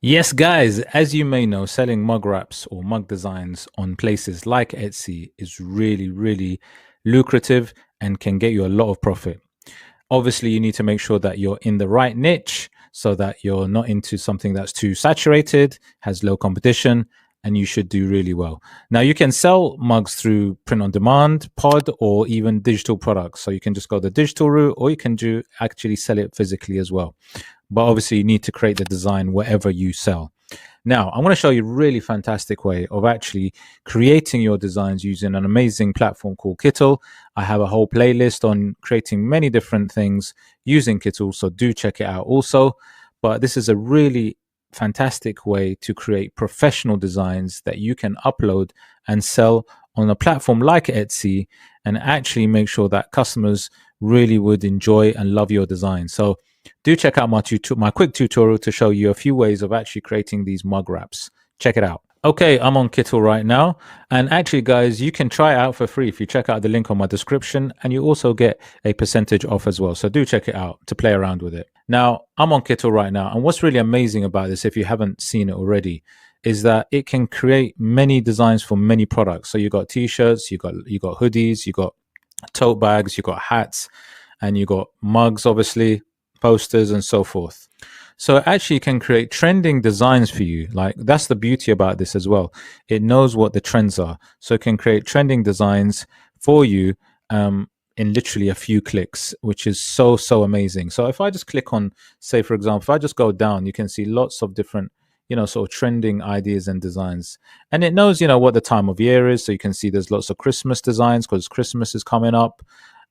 Yes, guys, as you may know, selling mug wraps or mug designs on places like Etsy is really, really lucrative and can get you a lot of profit. Obviously, you need to make sure that you're in the right niche so that you're not into something that's too saturated, has low competition, and you should do really well. Now, you can sell mugs through print on demand, pod, or even digital products. So you can just go the digital route, or you can do actually sell it physically as well. But obviously, you need to create the design wherever you sell. Now, I'm going to show you a really fantastic way of actually creating your designs using an amazing platform called Kittl. I have a whole playlist on creating many different things using Kittl, so do check it out also. But this is a really fantastic way to create professional designs that you can upload and sell on a platform like Etsy and actually make sure that customers really would enjoy and love your design. So do check out my quick tutorial to show you a few ways of actually creating these mug wraps. Check it out. Okay, I'm on Kittl right now. And actually, guys, you can try it out for free if you check out the link on my description, and you also get a percentage off as well. So do check it out to play around with it. Now, I'm on Kittl right now. And what's really amazing about this, if you haven't seen it already, is that it can create many designs for many products. So you got t-shirts, you got hoodies, you got tote bags, you got hats, and you got mugs, obviously, posters, and so forth. So it actually can create trending designs for you. Like that's the beauty about this as well. It knows what the trends are. So it can create trending designs for you in literally a few clicks, which is so, so amazing. So if I just click on, say, for example, if I just go down, you can see lots of different, sort of trending ideas and designs. And it knows, what the time of year is. So you can see there's lots of Christmas designs because Christmas is coming up,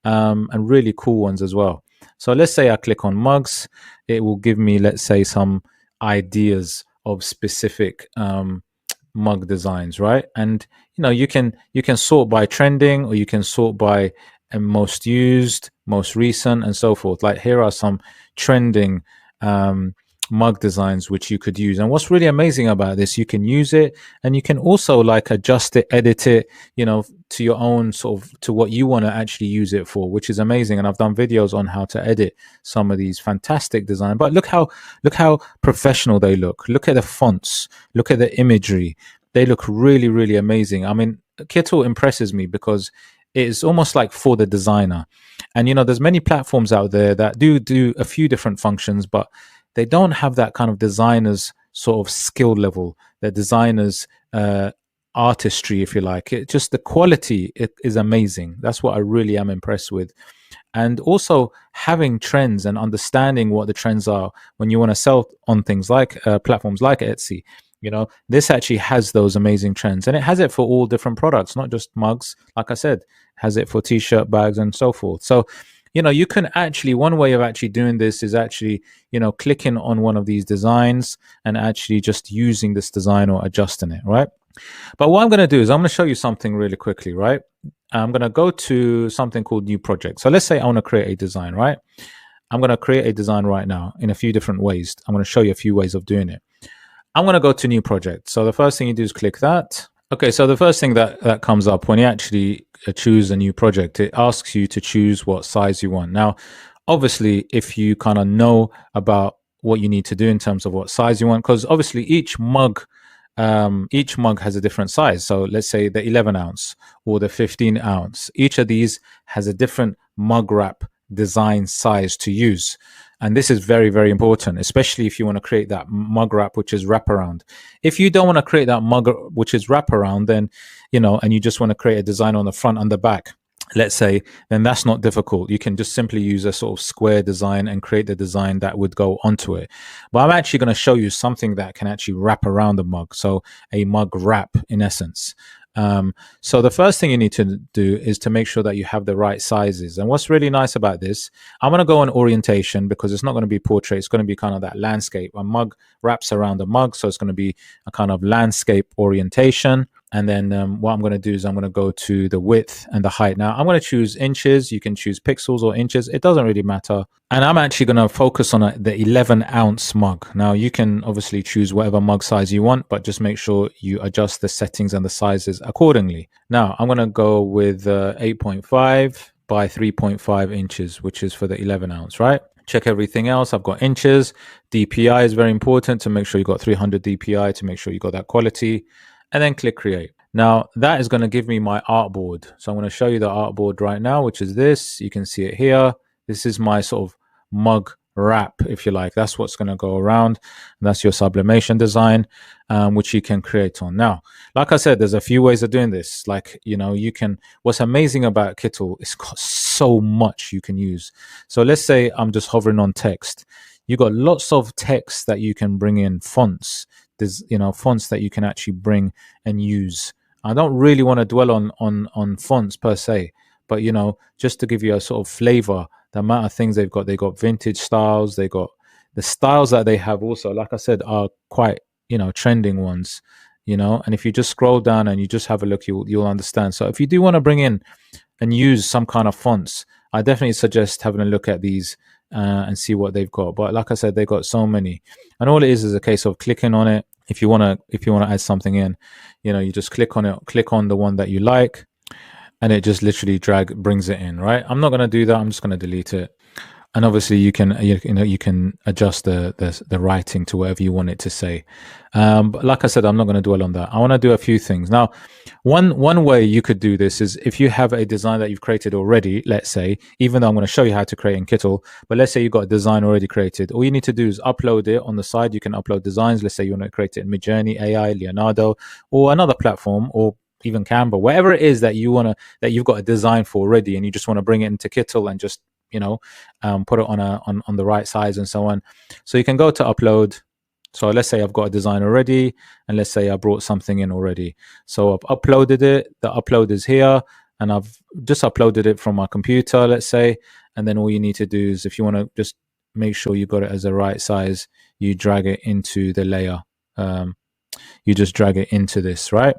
and really cool ones as well. So let's say I click on mugs, it will give me, let's say, some ideas of specific mug designs, right? And you can sort by trending, or you can sort by most used, most recent, and so forth. Like here are some trending mug designs which you could use. And what's really amazing about this, you can use it and you can also like adjust it, edit it, to your own sort of, to what you want to actually use it for, which is amazing. And I've done videos on how to edit some of these fantastic designs. But look how professional they look. Look at the fonts, look at the imagery. They look really, really amazing. I mean, Kittl impresses me because it's almost like for the designer. And there's many platforms out there that do a few different functions, but they don't have that kind of designer's sort of skill level, the designer's artistry, if you like. It just, the quality, it is amazing. That's what I really am impressed with. And also having trends and understanding what the trends are when you want to sell on things like platforms like Etsy. This actually has those amazing trends, and it has it for all different products, not just mugs. Like I said, has it for t-shirt, bags, and so forth. So you can actually, one way of actually doing this is actually, clicking on one of these designs and actually just using this design or adjusting it, right? But what I'm going to do is I'm going to show you something really quickly, right? I'm going to go to something called new project. So let's say I want to create a design, right? I'm going to create a design right now in a few different ways. I'm going to show you a few ways of doing it. I'm going to go to new project. So the first thing you do is click that. Okay, so the first thing that comes up when you actually choose a new project, it asks you to choose what size you want. Now, obviously, if you kind of know about what you need to do in terms of what size you want, because obviously each mug has a different size. So let's say the 11 ounce or the 15 ounce. Each of these has a different mug wrap design size to use. And this is very, very important, especially if you want to create that mug wrap, which is wraparound. If you don't want to create that mug, which is wraparound, then, and you just want to create a design on the front and the back, let's say, then that's not difficult. You can just simply use a sort of square design and create the design that would go onto it. But I'm actually going to show you something that can actually wrap around the mug. So a mug wrap in essence. So the first thing you need to do is to make sure that you have the right sizes. And what's really nice about this, I'm going to go on orientation because it's not going to be portrait. It's going to be kind of that landscape. A mug wraps around the mug. So it's going to be a kind of landscape orientation. And then what I'm going to do is I'm going to go to the width and the height. Now I'm going to choose inches. You can choose pixels or inches. It doesn't really matter. And I'm actually going to focus on the 11 ounce mug. Now you can obviously choose whatever mug size you want, but just make sure you adjust the settings and the sizes accordingly. Now I'm going to go with 8.5 by 3.5 inches, which is for the 11 ounce, right? check everything else. I've got inches. DPI is very important to make sure you got 300 DPI to make sure you got that quality, and then click create. Now that is going to give me my artboard. So I'm going to show you the artboard right now, which is this. You can see it here. This is my sort of mug wrap, if you like. That's what's going to go around. And that's your sublimation design, which you can create on. Now, like I said, there's a few ways of doing this. Like, you know, you can, what's amazing about Kittl, it's got so much you can use. So let's say I'm just hovering on text. You got lots of text that you can bring in, fonts. There's, you know, fonts that you can actually bring and use. I don't really want to dwell on fonts per se, but, you know, just to give you a sort of flavor, the amount of things they've got vintage styles. They got the styles that they have also, like I said, are quite, you know, trending ones, you know, and if you just scroll down and you just have a look, you'll understand. So if you do want to bring in and use some kind of fonts, I definitely suggest having a look at these and see what they've got. But like I said, they've got so many, and all it is a case of clicking on it. If you want to add something in, you know, you just click on it, click on the one that you like, and it just literally brings it in, right? I'm not going to do that. I'm just going to delete it. And obviously you can adjust the writing to whatever you want it to say. But like I said, I'm not going to dwell on that. I want to do a few things. Now, one way you could do this is if you have a design that you've created already, let's say, even though I'm going to show you how to create in Kittl, but let's say you've got a design already created. All you need to do is upload it on the side. You can upload designs. Let's say you want to create it in MIDJOURNEY, AI, Leonardo, or another platform, or even Canva, whatever it is that you've got a design for already, and you just want to bring it into Kittl and just, you know, put it on the right size and so on. So you can go to upload. So let's say I've got a design already, and let's say I brought something in already. So I've uploaded it. The upload is here, and I've just uploaded it from my computer, let's say. And then all you need to do is, if you want to just make sure you got it as the right size, you drag it into the layer. You just drag it into this, right?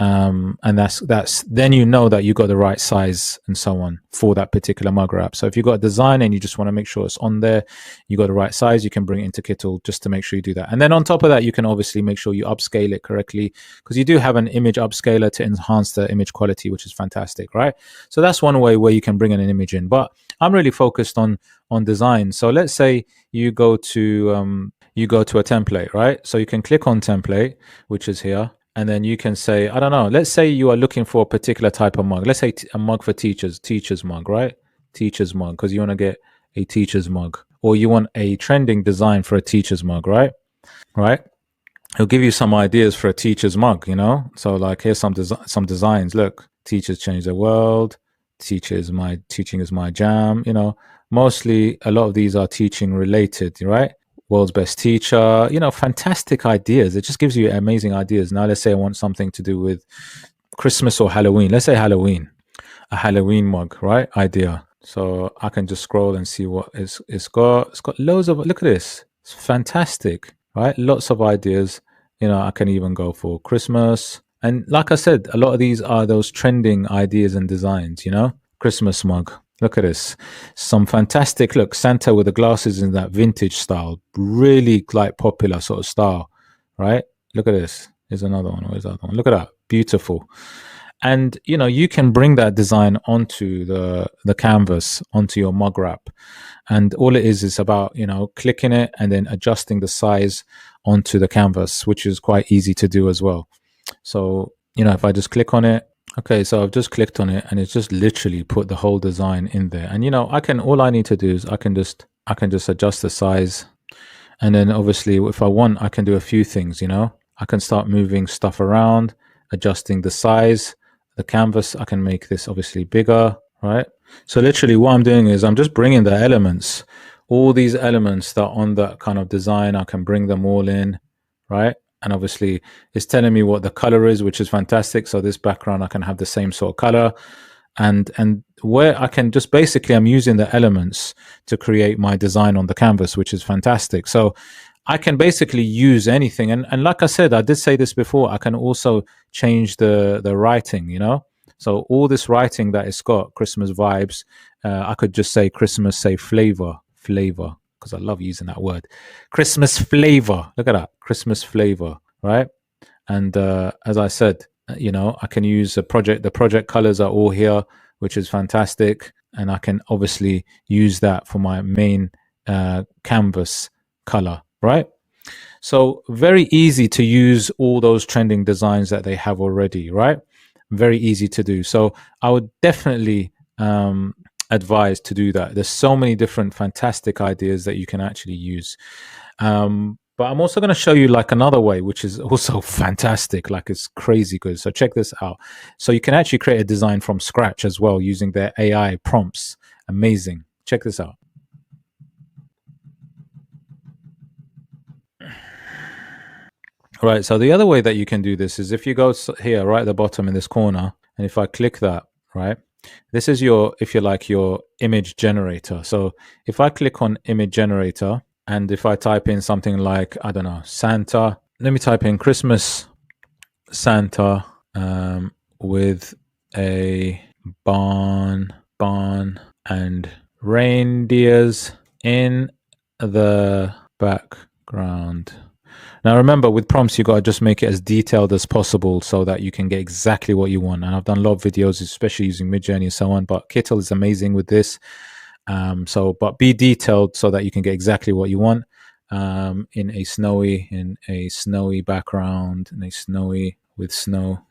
And that's then you know that you got the right size and so on for that particular mug wrap. So if you've got a design and you just want to make sure it's on there, you got the right size, you can bring it into Kittl just to make sure you do that. And then on top of that, you can obviously make sure you upscale it correctly, because you do have an image upscaler to enhance the image quality, which is fantastic, right? So that's one way where you can bring an image in. But I'm really focused on design. So let's say you go to a template, right? So you can click on template, which is here. And then you can say, I don't know, let's say you are looking for a particular type of mug. Let's say a mug for teacher's mug, right? Teacher's mug, because you want to get a teacher's mug, or you want a trending design for a teacher's mug, right? Right? He'll give you some ideas for a teacher's mug, you know? So like, here's some designs. Look, teachers change the world. Teaching is my jam, you know? Mostly a lot of these are teaching related, right? World's best teacher, you know, fantastic ideas. It just gives you amazing ideas. Now, let's say I want something to do with Christmas or Halloween. Let's say Halloween, a Halloween mug, right? Idea. So I can just scroll and see what it's got. It's got loads of, look at this. It's fantastic, right? Lots of ideas. You know, I can even go for Christmas. And like I said, a lot of these are those trending ideas and designs, you know, Christmas mug. Look at this. Some fantastic, look, Santa with the glasses in that vintage style. Really like popular sort of style, right? Look at this. Here's another one. Where's that one? Look at that. Beautiful. And, you know, you can bring that design onto the canvas, onto your mug wrap. And all it is about, you know, clicking it and then adjusting the size onto the canvas, which is quite easy to do as well. So, you know, if I just click on it, okay, so I've just clicked on it and it's just literally put the whole design in there. And, you know, all I need to do is I can just adjust the size. And then obviously if I want, I can do a few things, you know, I can start moving stuff around, adjusting the size, the canvas. I can make this obviously bigger, right? So literally what I'm doing is I'm just bringing the elements, all these elements that are on that kind of design, I can bring them all in, right? And obviously it's telling me what the color is, which is fantastic. So this background, I can have the same sort of color, and where I can just basically, I'm using the elements to create my design on the canvas, which is fantastic. So I can basically use anything. And like I said, I did say this before, I can also change the writing, you know? So all this writing that it's got, Christmas vibes, I could just say Christmas, say flavor, because I love using that word. Christmas flavor. Look at that. Christmas flavor, right? And as I said, you know, I can use the project colors are all here, which is fantastic. and I can obviously use that for my main canvas color, right? So very easy to use all those trending designs that they have already, right? Very easy to do. So I would definitely advise to do that. There's so many different fantastic ideas that you can actually use. But I'm also going to show you like another way, which is also fantastic. Like it's crazy good. So check this out. So you can actually create a design from scratch as well using their AI prompts. Amazing. Check this out. Right. So the other way that you can do this is if you go here, right at the bottom in this corner, and if I click that, right, this is your, if you like, your image generator. So if I click on image generator, and if I type in something like, I don't know, Santa, let me type in Christmas Santa with a barn and reindeers in the background. Now remember, with prompts, you got to just make it as detailed as possible so that you can get exactly what you want. And I've done a lot of videos, especially using MIDJOURNEY and so on, but Kittl is amazing with this. But be detailed so that you can get exactly what you want. In a snowy background, in a snowy with snow.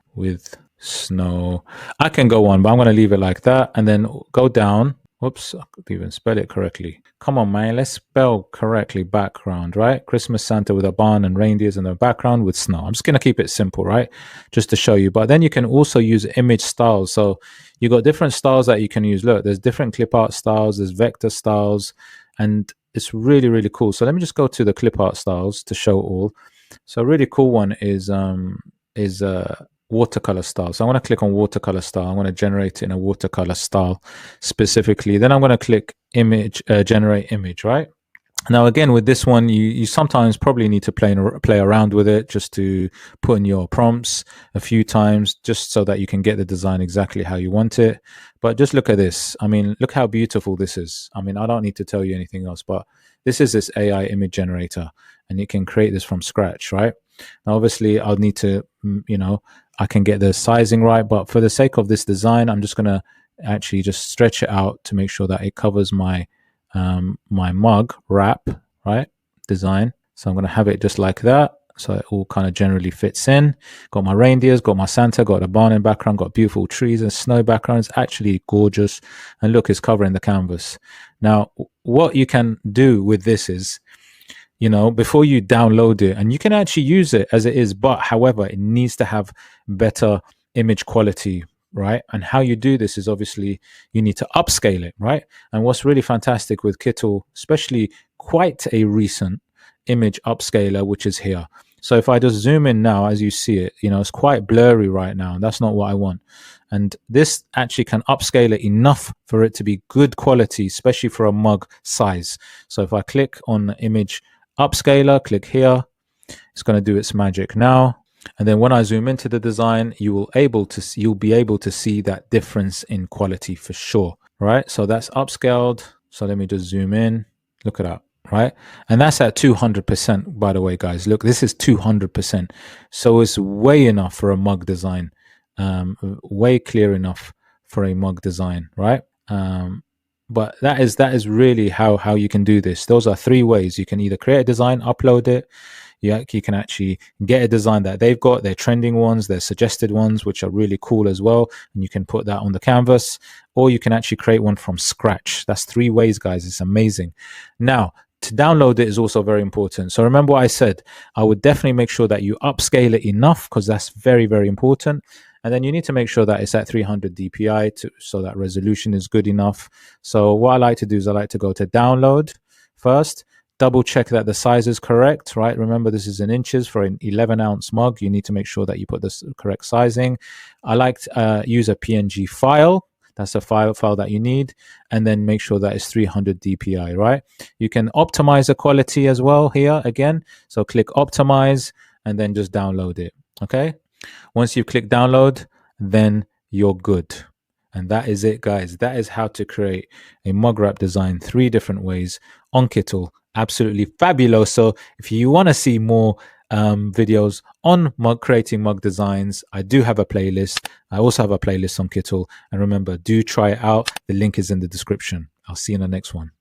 I can go on, but I'm going to leave it like that, and then go down. Whoops, I could even spell it correctly. Come on, man, let's spell correctly background, right? Christmas Santa with a barn and reindeers in the background with snow. I'm just going to keep it simple, right? Just to show you. But then you can also use image styles. So you got different styles that you can use. Look, there's different clip art styles, there's vector styles, and it's really, really cool. So let me just go to the clip art styles to show all. So a really cool one is watercolor style. So I'm going to click on watercolor style. I'm going to generate it in a watercolor style specifically. Then I'm going to click image, generate image, right? Now, again, with this one, you sometimes probably need to play around with it just to put in your prompts a few times, just so that you can get the design exactly how you want it. But just look at this. I mean, look how beautiful this is. I mean, I don't need to tell you anything else, but this is this AI image generator, and you can create this from scratch, right? Now, obviously, I'll need to, I can get the sizing right, but for the sake of this design, I'm just going to actually just stretch it out to make sure that it covers my my mug wrap, right, design. So I'm going to have it just like that, so it all kind of generally fits in. Got my reindeers, got my Santa, got a barn in background, got beautiful trees and snow background. It's actually gorgeous, and look, it's covering the canvas. Now what you can do with this is, before you download it, and you can actually use it as it is, but however, it needs to have better image quality, right? And how you do this is obviously you need to upscale it, right? And what's really fantastic with Kittl, especially quite a recent image upscaler, which is here. So if I just zoom in now, as you see it, it's quite blurry right now, and that's not what I want. And this actually can upscale it enough for it to be good quality, especially for a mug size. So if I click on the image upscaler, click here, it's going to do its magic now. And then when I zoom into the design, you'll be able to see that difference in quality for sure, right? So that's upscaled. So let me just zoom in. Look at that, right? And that's at 200%, by the way, guys. Look, this is 200%. So it's way enough for a mug design, way clear enough for a mug design, right? But that is really how you can do this. Those are three ways. You can either create a design, upload it. You can actually get a design that they've got, their trending ones, their suggested ones, which are really cool as well. And you can put that on the canvas, or you can actually create one from scratch. That's three ways, guys. It's amazing. Now, to download it is also very important. So remember what I said, I would definitely make sure that you upscale it enough, because that's very, very important. And then you need to make sure that it's at 300 dpi so that resolution is good enough. So what I like to do is I like to go to download first, double check that the size is correct, right? Remember, this is in inches for an 11-ounce mug. You need to make sure that you put the correct sizing. I like to use a PNG file. That's a file that you need, and then make sure that it's 300 dpi, right? You can optimize the quality as well here again. So click optimize and then just download it, okay? Once you've clicked download, then you're good. And that is it, guys. That is how to create a mug wrap design 3 different ways on Kittl. Absolutely fabulous. So if you want to see more videos on creating mug designs. I do have a playlist. I also have a playlist on Kittl. And remember, do try it out. The link is in the description. I'll see you in the next one.